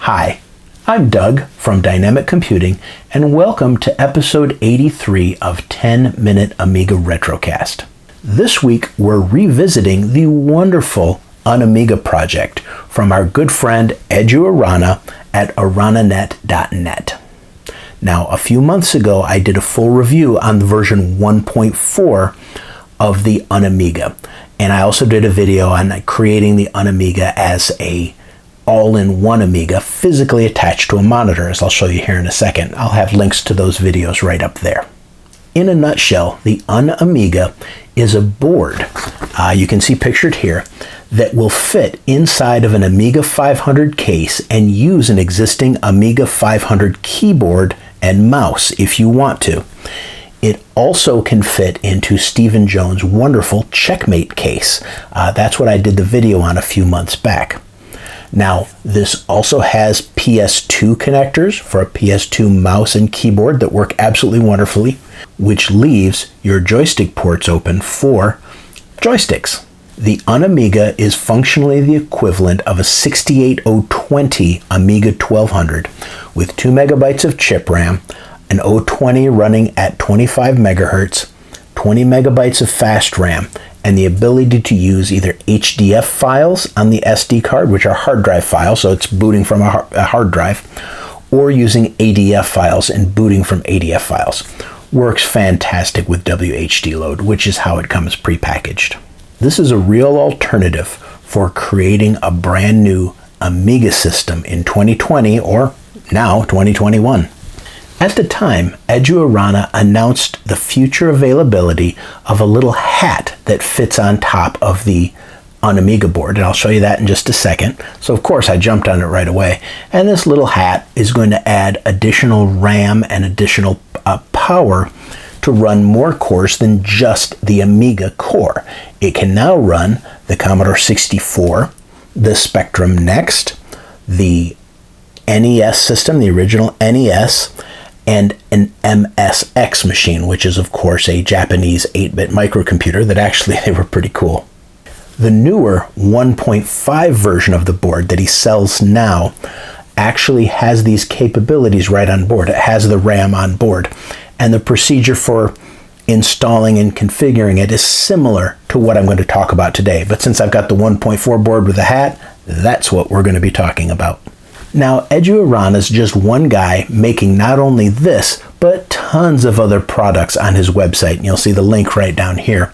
Hi, I'm Doug from Dynamic Computing, and welcome to episode 83 of 10 Minute Amiga Retro Cast. This week, we're revisiting the wonderful UnAmiga project from our good friend Edu Arana at arananet.net. Now, a few months ago, I did a full review on the version 1.4 of the UnAmiga, and I also did a video on creating the UnAmiga as a all-in-one Amiga physically attached to a monitor, as I'll show you here in a second. I'll have links to those videos right up there. In a nutshell, the UnAmiga is a board, you can see pictured here, that will fit inside of an Amiga 500 case and use an existing Amiga 500 keyboard and mouse if you want to. It also can fit into Stephen Jones' wonderful Checkmate case. That's what I did the video on a few months back. Now, this also has PS2 connectors for a PS2 mouse and keyboard that work absolutely wonderfully, which leaves your joystick ports open for joysticks. The UnAmiga is functionally the equivalent of a 68020 Amiga 1200 with 2 megabytes of chip RAM, an 020 running at 25 megahertz, 20 megabytes of fast RAM, and the ability to use either HDF files on the SD card, which are hard drive files, so it's booting from a hard drive, or using ADF files and booting from ADF files. Works fantastic with WHD load, which is how it comes prepackaged. This is a real alternative for creating a brand new Amiga system in 2020 or now 2021. At the time, Edu Arana announced the future availability of a little hat that fits on top of the UnAmiga board, and I'll show you that in just a second. So of course I jumped on it right away, and this little hat is going to add additional RAM and additional power to run more cores than just the Amiga core. It can now run the Commodore 64, the Spectrum Next, the NES system, the original NES, and an MSX machine, which is of course a Japanese 8-bit microcomputer that actually they were pretty cool. The newer 1.5 version of the board that he sells now actually has these capabilities right on board. It has the RAM on board, and the procedure for installing and configuring it is similar to what I'm going to talk about today. But since I've got the 1.4 board with the hat, that's what we're going to be talking about. Now, Edu Arana is just one guy making not only this, but tons of other products on his website. And you'll see the link right down here.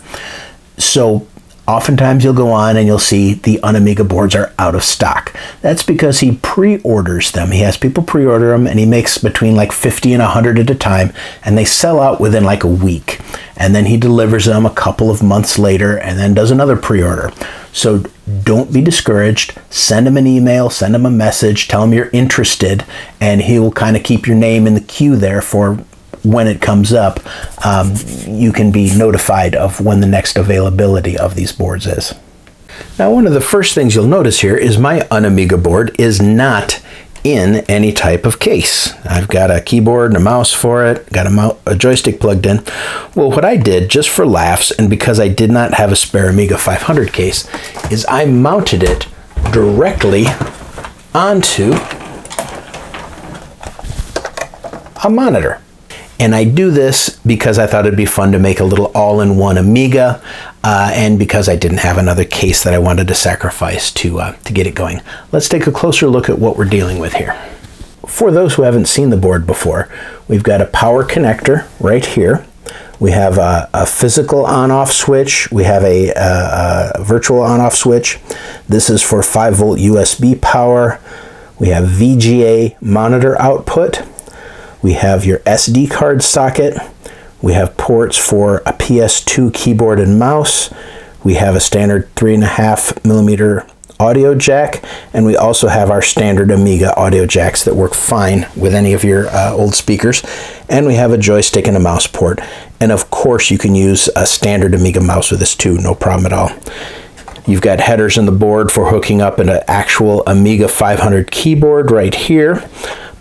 So oftentimes you'll go on and you'll see the UnAmiga boards are out of stock. That's because he pre-orders them. He has people pre-order them, and he makes between like 50 and 100 at a time, and they sell out within like a week. And then he delivers them a couple of months later and then does another pre-order. So don't be discouraged. Send him an email, send him a message, tell him you're interested, and he will kind of keep your name in the queue there for when it comes up. You can be notified of when the next availability of these boards is. Now, one of the first things you'll notice here is my UnAmiga board is not in any type of case. I've got a keyboard and a mouse for it, got a joystick plugged in. Well, what I did, just for laughs, and because I did not have a spare Amiga 500 case, is I mounted it directly onto a monitor. And I do this because I thought it'd be fun to make a little all-in-one Amiga, and because I didn't have another case that I wanted to sacrifice to get it going. Let's take a closer look at what we're dealing with here. For those who haven't seen the board before, we've got a power connector right here. We have a physical on-off switch. We have a virtual on-off switch. This is for 5-volt USB power. We have VGA monitor output. We have your SD card socket. We have ports for a PS2 keyboard and mouse. We have a standard 3.5 millimeter audio jack, and we also have our standard Amiga audio jacks that work fine with any of your old speakers. And we have a joystick and a mouse port. And of course you can use a standard Amiga mouse with this too, no problem at all. You've got headers in the board for hooking up an actual Amiga 500 keyboard right here.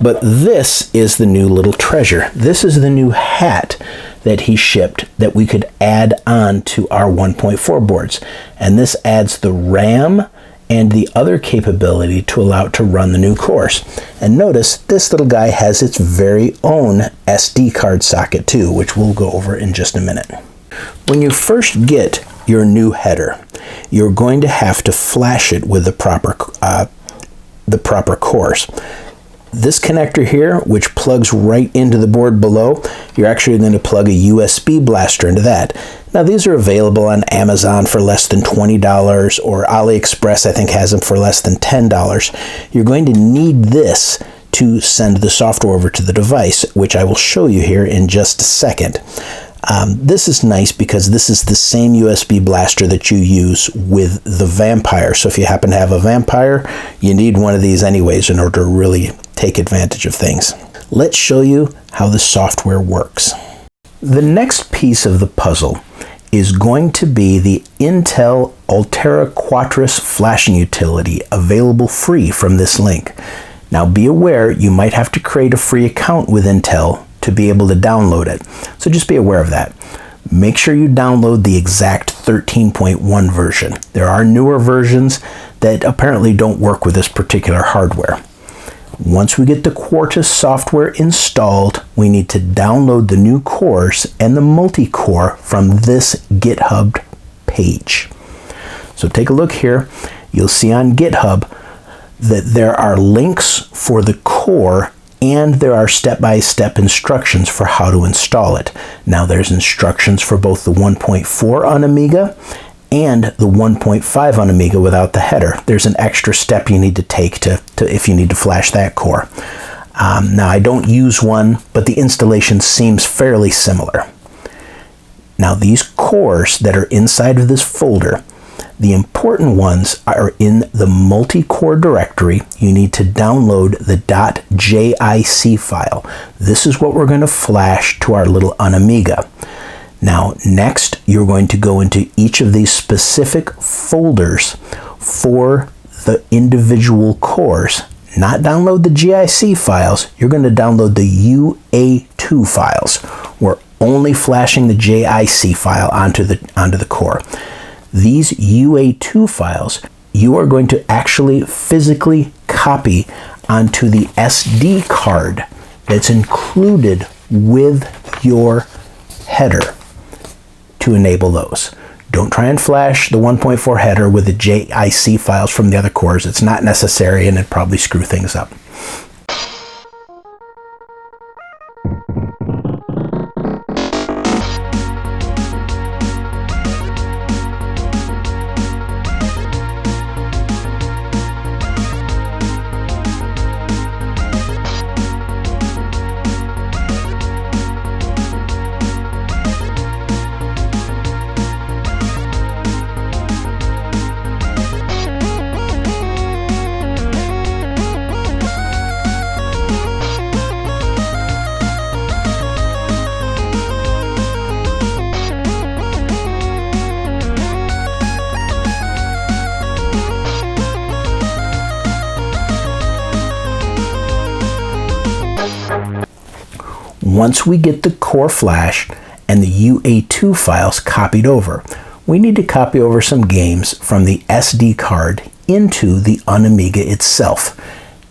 But this is the new little treasure. This is the new hat that he shipped that we could add on to our 1.4 boards. And this adds the RAM and the other capability to allow it to run the new cores. And notice this little guy has its very own SD card socket too, which we'll go over in just a minute. When you first get your new header, you're going to have to flash it with the proper cores. This connector here, which plugs right into the board below, you're actually going to plug a USB blaster into that. Now these are available on Amazon for less than $20, or AliExpress I think has them for less than $10. You're going to need this to send the software over to the device, which I will show you here in just a second. This is nice because this is the same USB blaster that you use with the Vampire. So if you happen to have a Vampire, you need one of these anyways in order to really take advantage of things. Let's show you how the software works. The next piece of the puzzle is going to be the Intel Altera Quattros flashing utility, available free from this link. Now be aware, you might have to create a free account with Intel to be able to download it. So just be aware of that. Make sure you download the exact 13.1 version. There are newer versions that apparently don't work with this particular hardware. Once we get the Quattros software installed, we need to download the new cores and the Multicore from this GitHub page. So take a look here. You'll see on GitHub that there are links for the core and there are step-by-step instructions for how to install it. Now there's instructions for both the 1.4 on Amiga and the 1.5 on Amiga without the header. There's an extra step you need to take to if you need to flash that core. Now I don't use one, but the installation seems fairly similar. Now these cores that are inside of this folder, the important ones are in the Multicore directory. You need to download the .jic file. This is what we're going to flash to our little UnAmiga. Now, next, you're going to go into each of these specific folders for the individual cores. Not download the JIC files. You're going to download the UA2 files. We're only flashing the JIC file onto the core. These UA2 files, you are going to actually physically copy onto the SD card that's included with your header to enable those. Don't try and flash the 1.4 header with the JIC files from the other cores. It's not necessary and it'd probably screw things up. Once we get the core flash and the UA2 files copied over, we need to copy over some games from the SD card into the UnAmiga itself,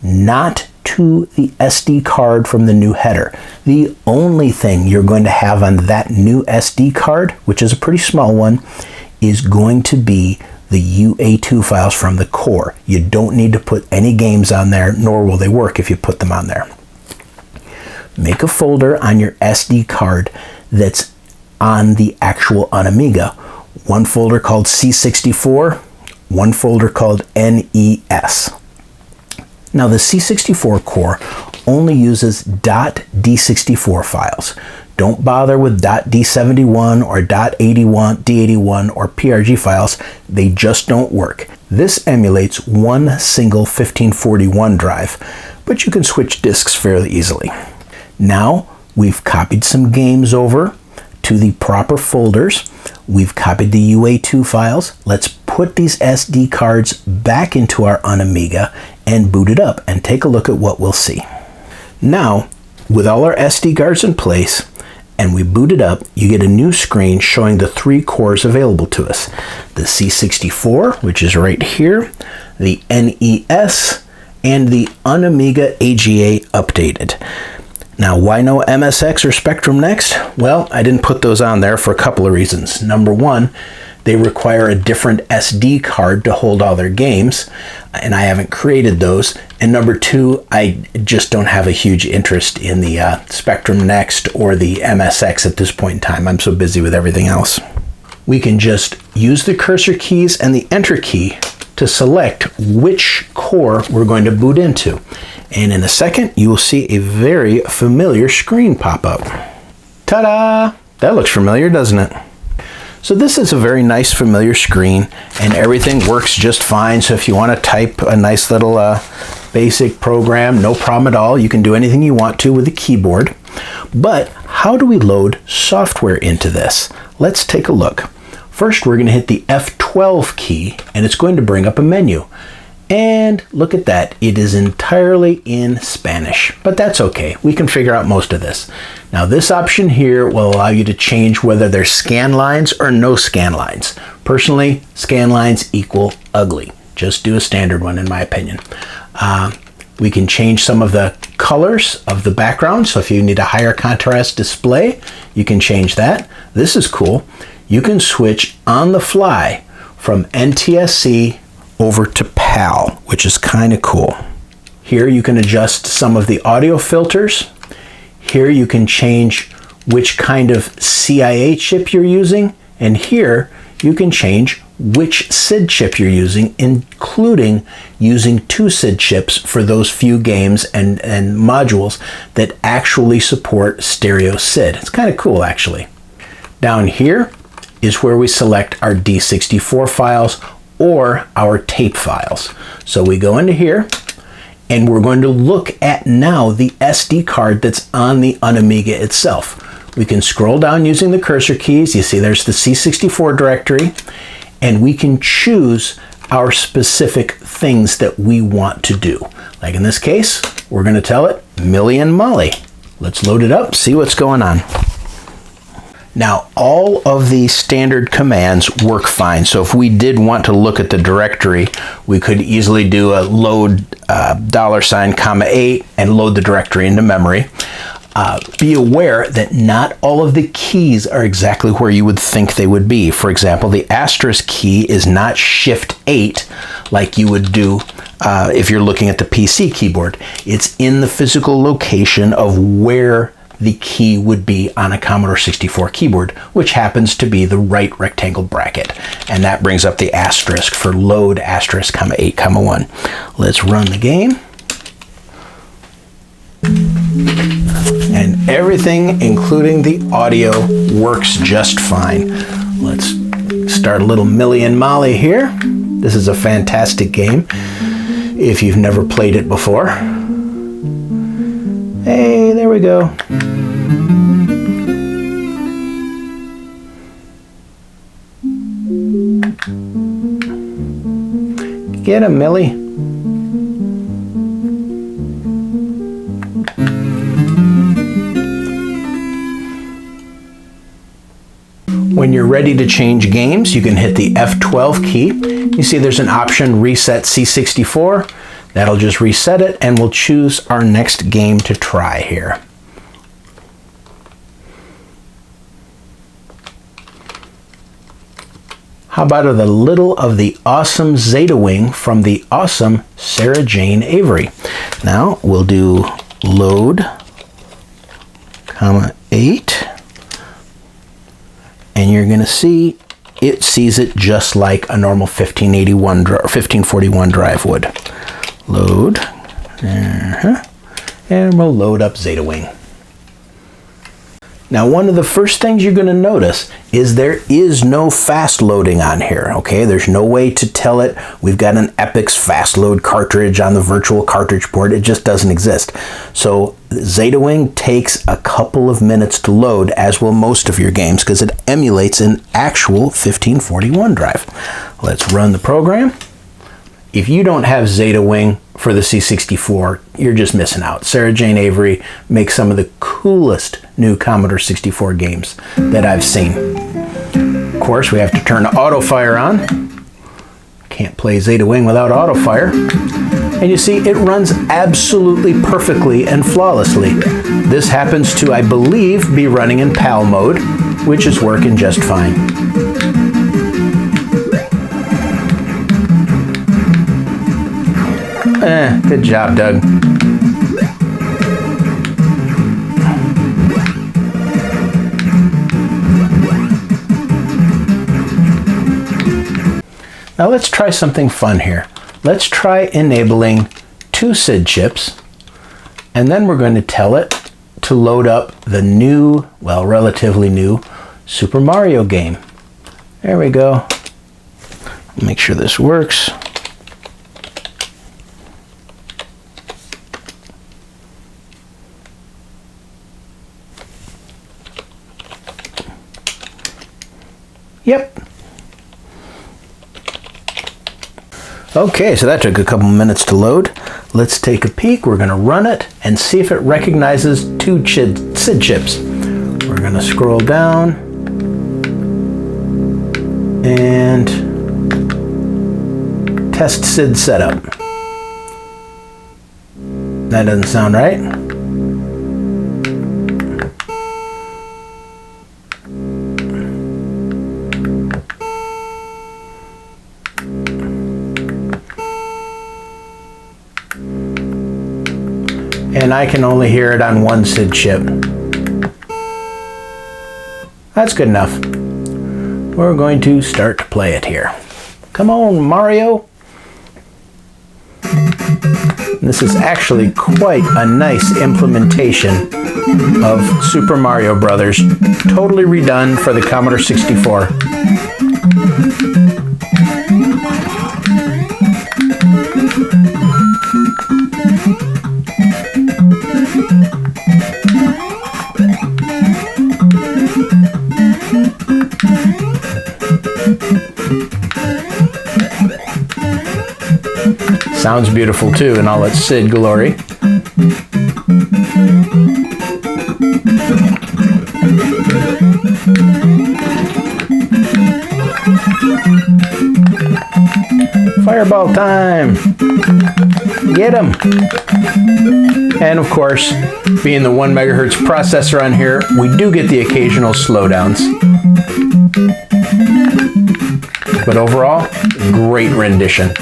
not to the SD card from the new header. The only thing you're going to have on that new SD card, which is a pretty small one, is going to be the UA2 files from the core. You don't need to put any games on there, nor will they work if you put them on there. Make a folder on your SD card that's on the actual UnAmiga. One folder called C64, one folder called NES. Now the C64 core only uses .d64 files. Don't bother with .d71 or .d81 or PRG files. They just don't work. This emulates one single 1541 drive, but you can switch disks fairly easily. Now we've copied some games over to the proper folders. We've copied the UA2 files. Let's put these SD cards back into our UnAmiga and boot it up and take a look at what we'll see. Now, with all our SD cards in place and we boot it up, you get a new screen showing the three cores available to us. The C64, which is right here, the NES, and the UnAmiga AGA Updated. Now, why no MSX or Spectrum Next? Well, I didn't put those on there for a couple of reasons. Number one, they require a different SD card to hold all their games, and I haven't created those. And number two, I just don't have a huge interest in the Spectrum Next or the MSX at this point in time. I'm so busy with everything else. We can just use the cursor keys and the enter key to select which core we're going to boot into. And in a second, you will see a very familiar screen pop up. Ta-da! That looks familiar, doesn't it? So this is a very nice familiar screen, and everything works just fine. So if you want to type a nice little basic program, no problem at all. You can do anything you want to with the keyboard. But how do we load software into this? Let's take a look. First, we're going to hit the F12 key, and it's going to bring up a menu. And look at that, it is entirely in Spanish, but that's okay. We can figure out most of this. Now this option here will allow you to change whether there's scan lines or no scan lines. Personally, scan lines equal ugly. Just do a standard one in my opinion. We can change some of the colors of the background. So if you need a higher contrast display, you can change that. This is cool. You can switch on the fly from NTSC over to PAL, which is kind of cool. Here you can adjust some of the audio filters. Here you can change which kind of CIA chip you're using. And here you can change which SID chip you're using, including using 2 SID chips for those few games and modules that actually support stereo SID. It's kind of cool, actually. Down here is where we select our D64 files or our tape files. So we go into here and we're going to look at now the SD card that's on the UnAmiga itself. We can scroll down using the cursor keys. You see there's the C64 directory, and we can choose our specific things that we want to do. Like in this case, we're going to tell it Millie and Molly. Let's load it up, see what's going on. Now, all of the standard commands work fine. So if we did want to look at the directory, we could easily do a load $8 and load the directory into memory. Be aware that not all of the keys are exactly where you would think they would be. For example, the asterisk key is not Shift 8 like you would do if you're looking at the PC keyboard. It's in the physical location of where the key would be on a Commodore 64 keyboard, which happens to be the right rectangle bracket. And that brings up the asterisk for load asterisk, 8, 1. Let's run the game. And everything, including the audio, works just fine. Let's start a little Millie and Molly here. This is a fantastic game if you've never played it before. Hey, there we go. Get him, Millie. When you're ready to change games, you can hit the F12 key. You see there's an option, Reset C64. That'll just reset it, and we'll choose our next game to try here. How about the little of the awesome Zeta Wing from the awesome Sarah Jane Avory? Now we'll do load, 8, and you're going to see it sees it just like a normal 1581 or 1541 drive would. Load, and we'll load up Zeta Wing. Now, one of the first things you're going to notice is there is no fast loading on here, okay? There's no way to tell it. We've got an Epix fast load cartridge on the virtual cartridge port. It just doesn't exist. So Zeta Wing takes a couple of minutes to load, as will most of your games, because it emulates an actual 1541 drive. Let's run the program. If you don't have Zeta Wing for the C64, you're just missing out. Sarah Jane Avory makes some of the coolest new Commodore 64 games that I've seen. Of course, we have to turn the auto fire on. Can't play Zeta Wing without auto fire. And you see, it runs absolutely perfectly and flawlessly. This happens to, I believe, be running in PAL mode, which is working just fine. Good job, Doug. Now let's try something fun here. Let's try enabling 2 SID chips, and then we're going to tell it to load up the new, well, relatively new Super Mario game. There we go. Make sure this works. Yep. Okay, so that took a couple minutes to load. Let's take a peek. We're going to run it and see if it recognizes 2 SID chips. We're going to scroll down and test SID setup. That doesn't sound right. And I can only hear it on 1 SID chip. That's good enough. We're going to start to play it here. Come on, Mario. This is actually quite a nice implementation of Super Mario Brothers, totally redone for the Commodore 64. Sounds beautiful too in all its SID glory. Fireball time! Get him! And of course, being the 1 megahertz processor on here, we do get the occasional slowdowns. But overall, great rendition.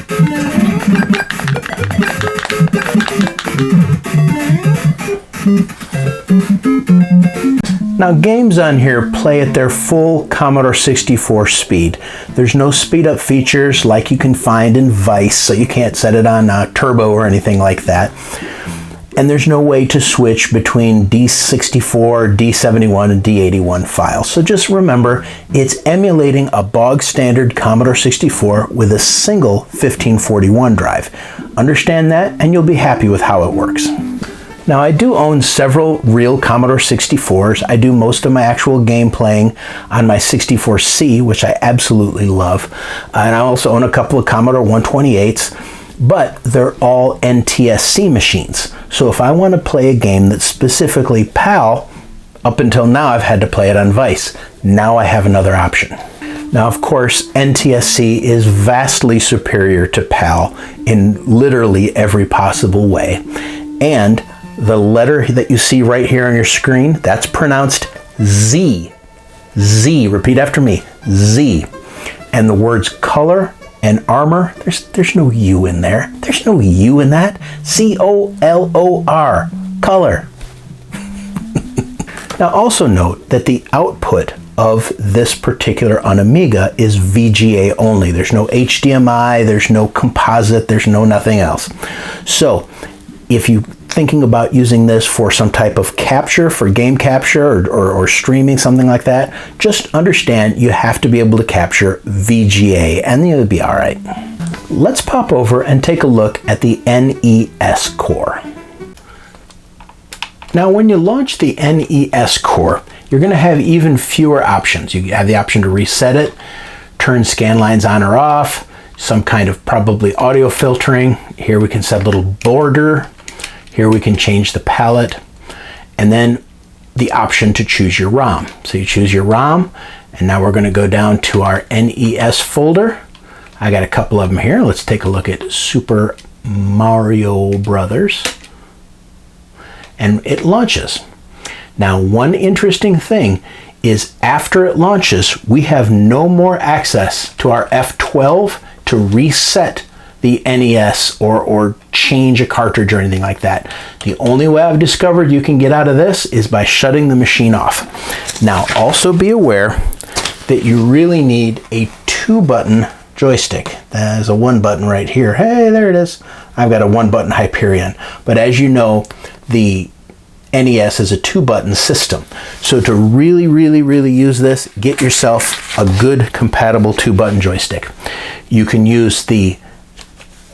Now, games on here play at their full Commodore 64 speed. There's no speed up features like you can find in Vice, so you can't set it on turbo or anything like that. And there's no way to switch between D64, D71, and D81 files. So just remember, it's emulating a bog standard Commodore 64 with a single 1541 drive. Understand that, and you'll be happy with how it works. Now, I do own several real Commodore 64s. I do most of my actual game playing on my 64C, which I absolutely love. And I also own a couple of Commodore 128s, but they're all NTSC machines. So if I want to play a game that's specifically PAL, up until now I've had to play it on Vice. Now I have another option. Now, of course, NTSC is vastly superior to PAL in literally every possible way. And the letter that you see right here on your screen, that's pronounced Z. Z, repeat after me, Z. And the words color and armor, there's no U in there. There's no U in that. C-O-L-O-R, color. Now also note that the output of this particular UnAmiga is VGA only. There's no HDMI, there's no composite, there's no nothing else. So if you're thinking about using this for some type of capture, for game capture or streaming, something like that, just understand you have to be able to capture VGA and you'll be all right. Let's pop over and take a look at the NES Core. Now, when you launch the NES Core, you're going to have even fewer options. You have the option to reset it, turn scan lines on or off, some kind of probably audio filtering. Here we can set a little border. Here we can change the palette, and then the option to choose your ROM. So you choose your ROM, and now we're going to go down to our NES folder. I got a couple of them here. Let's take a look at Super Mario Brothers. And it launches. Now, one interesting thing is after it launches, we have no more access to our F12 to reset the NES or change a cartridge or anything like that. The only way I've discovered you can get out of this is by shutting the machine off. Now, also be aware that you really need a 2-button joystick. There's a 1-button right here. Hey, there it is. I've got a 1-button Hyperion. But as you know, the NES is a 2-button system. So to really use this, get yourself a good compatible 2-button joystick. You can use the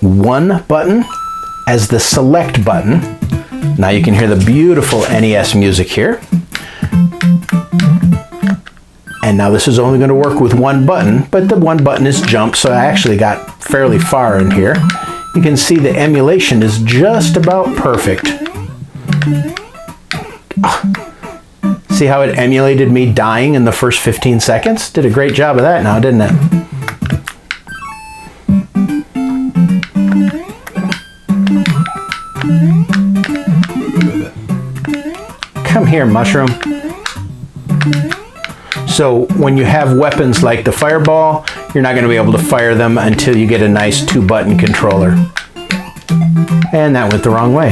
1 button as the select button. Now you can hear the beautiful NES music here. And now this is only going to work with 1 button, but the 1 button is jump, so I actually got fairly far in here. You can see the emulation is just about perfect. See how it emulated me dying in the first 15 seconds? Did a great job of that now, didn't it? Come here, mushroom. So when you have weapons like the fireball, you're not going to be able to fire them until you get a nice 2-button controller. And that went the wrong way.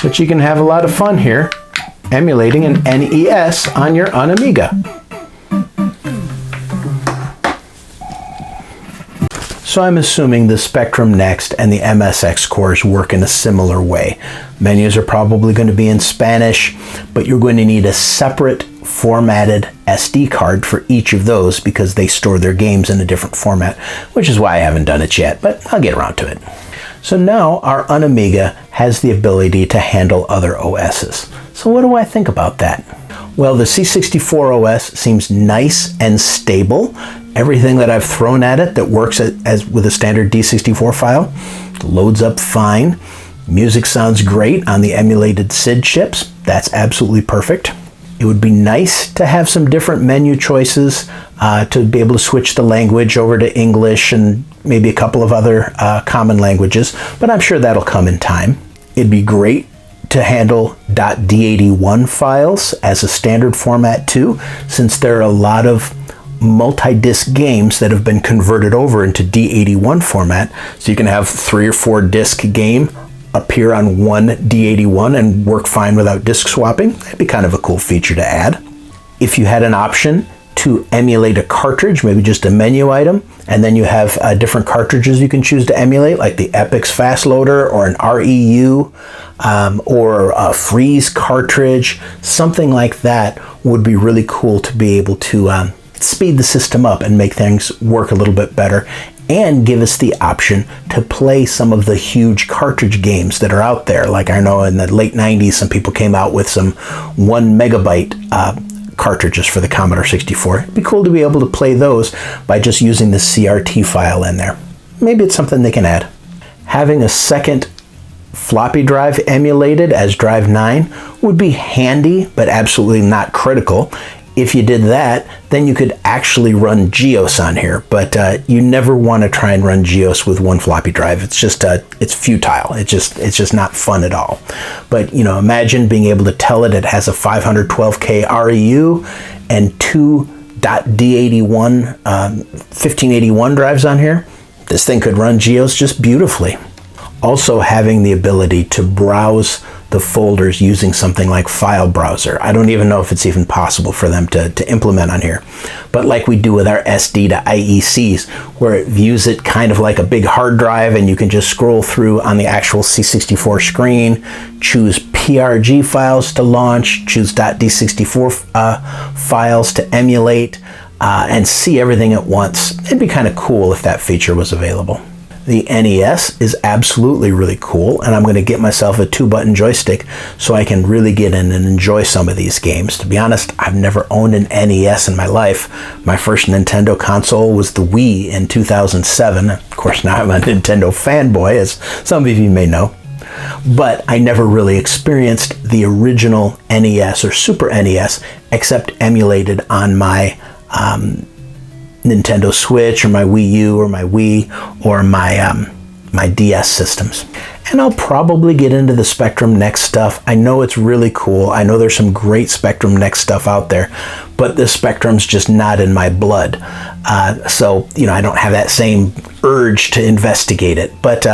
But you can have a lot of fun here emulating an NES on your UnAmiga. So I'm assuming the Spectrum Next and the MSX cores work in a similar way. Menus are probably going to be in Spanish, but you're going to need a separate formatted SD card for each of those because they store their games in a different format, which is why I haven't done it yet, but I'll get around to it. So now our UnAmiga has the ability to handle other OSs. So what do I think about that? Well, the C64 OS seems nice and stable. Everything that I've thrown at it that works as with a standard D64 file loads up fine. Music sounds great on the emulated SID chips. That's absolutely perfect. It would be nice to have some different menu choices to be able to switch the language over to English and maybe a couple of other common languages, but I'm sure that'll come in time. It'd be great to handle .d81 files as a standard format too, since there are a lot of multi-disc games that have been converted over into D81 format, so you can have 3 or 4 disc game appear on one D81 and work fine without disk swapping. That'd be kind of a cool feature to add. If you had an option to emulate a cartridge, maybe just a menu item, and then you have different cartridges you can choose to emulate, like the Epix Fast Loader or an REU or a Freeze cartridge, something like that would be really cool to be able to speed the system up and make things work a little bit better, and give us the option to play some of the huge cartridge games that are out there. Like I know in the late 90s, some people came out with some 1 megabyte cartridges for the Commodore 64. It'd be cool to be able to play those by just using the CRT file in there. Maybe it's something they can add. Having a second floppy drive emulated as Drive 9 would be handy, but absolutely not critical. If you did that, then you could actually run GEOS on here, but you never want to try and run GEOS with one floppy drive. It's just it's futile. It's just not fun at all. But you know, imagine being able to tell it has a 512K REU and 2 .d81 1581 drives on here. This thing could run GEOS just beautifully. Also having the ability to browse the folders using something like File Browser. I don't even know if it's even possible for them to implement on here. But like we do with our SD to IECs, where it views it kind of like a big hard drive and you can just scroll through on the actual C64 screen, choose PRG files to launch, choose .d64 files to emulate, and see everything at once. It'd be kind of cool if that feature was available. The NES is absolutely really cool, and I'm going to get myself a 2-button joystick so I can really get in and enjoy some of these games. To be honest, I've never owned an NES in my life. My first Nintendo console was the Wii in 2007. Of course, now I'm a Nintendo fanboy, as some of you may know. But I never really experienced the original NES or Super NES except emulated on my Nintendo Switch or my Wii U or my Wii or my DS systems. And I'll probably get into the Spectrum Next stuff. I know it's really cool. I know there's some great Spectrum Next stuff out there, but the Spectrum's just not in my blood. So, I don't have that same urge to investigate it. But,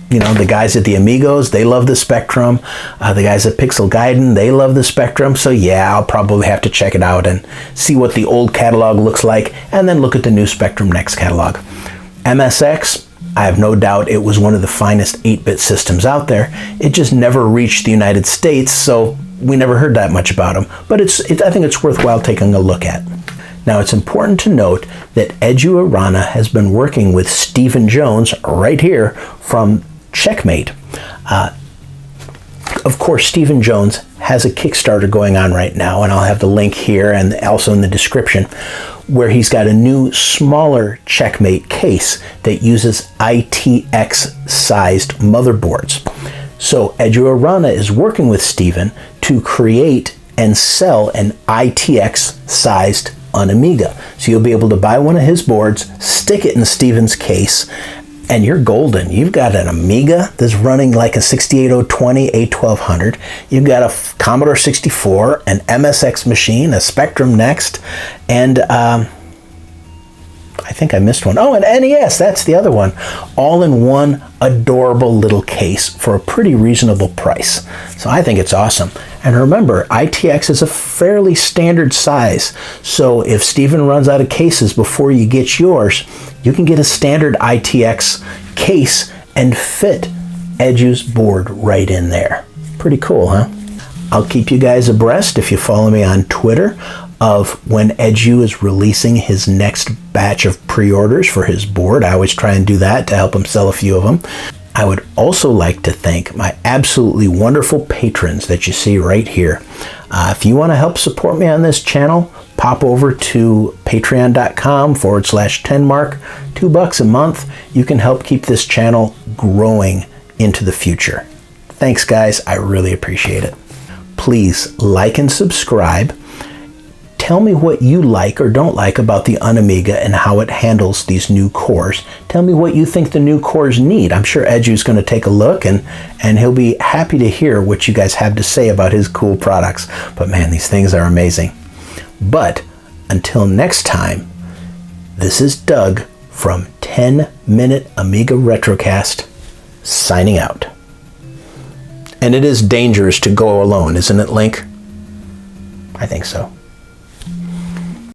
the guys at the Amigos, they love the Spectrum. The guys at Pixel Gaiden, they love the Spectrum. So yeah, I'll probably have to check it out and see what the old catalog looks like, and then look at the new Spectrum Next catalog. MSX, I have no doubt it was one of the finest 8-bit systems out there. It just never reached the United States, so we never heard that much about them. But I think it's worthwhile taking a look at. Now, it's important to note that Edu Arana has been working with Stephen Jones right here from Checkmate. Of course, Stephen Jones has a Kickstarter going on right now, and I'll have the link here and also in the description, where he's got a new, smaller Checkmate case that uses ITX-sized motherboards. So Edu Arana is working with Stephen to create and sell an ITX-sized UnAmiga. So you'll be able to buy one of his boards, stick it in Stephen's case, and you're golden. You've got an Amiga that's running like a 68020 A1200. You've got a Commodore 64, an MSX machine, a Spectrum Next, and I think I missed one. Oh, an NES, that's the other one. All in one adorable little case for a pretty reasonable price. So I think it's awesome. And remember, ITX is a fairly standard size. So if Stephen runs out of cases before you get yours, you can get a standard ITX case and fit Edu's board right in there. Pretty cool, huh? I'll keep you guys abreast if you follow me on Twitter of when Edu is releasing his next batch of pre-orders for his board. I always try and do that to help him sell a few of them. I would also like to thank my absolutely wonderful patrons that you see right here. If you want to help support me on this channel, pop over to patreon.com/10mark, $2 a month. You can help keep this channel growing into the future. Thanks, guys. I really appreciate it. Please like and subscribe. Tell me what you like or don't like about the UnAmiga and how it handles these new cores. Tell me what you think the new cores need. I'm sure Edu's going to take a look, and he'll be happy to hear what you guys have to say about his cool products. But man, these things are amazing. But until next time, this is Doug from 10 Minute Amiga Retrocast, signing out. And it is dangerous to go alone, isn't it, Link? I think so.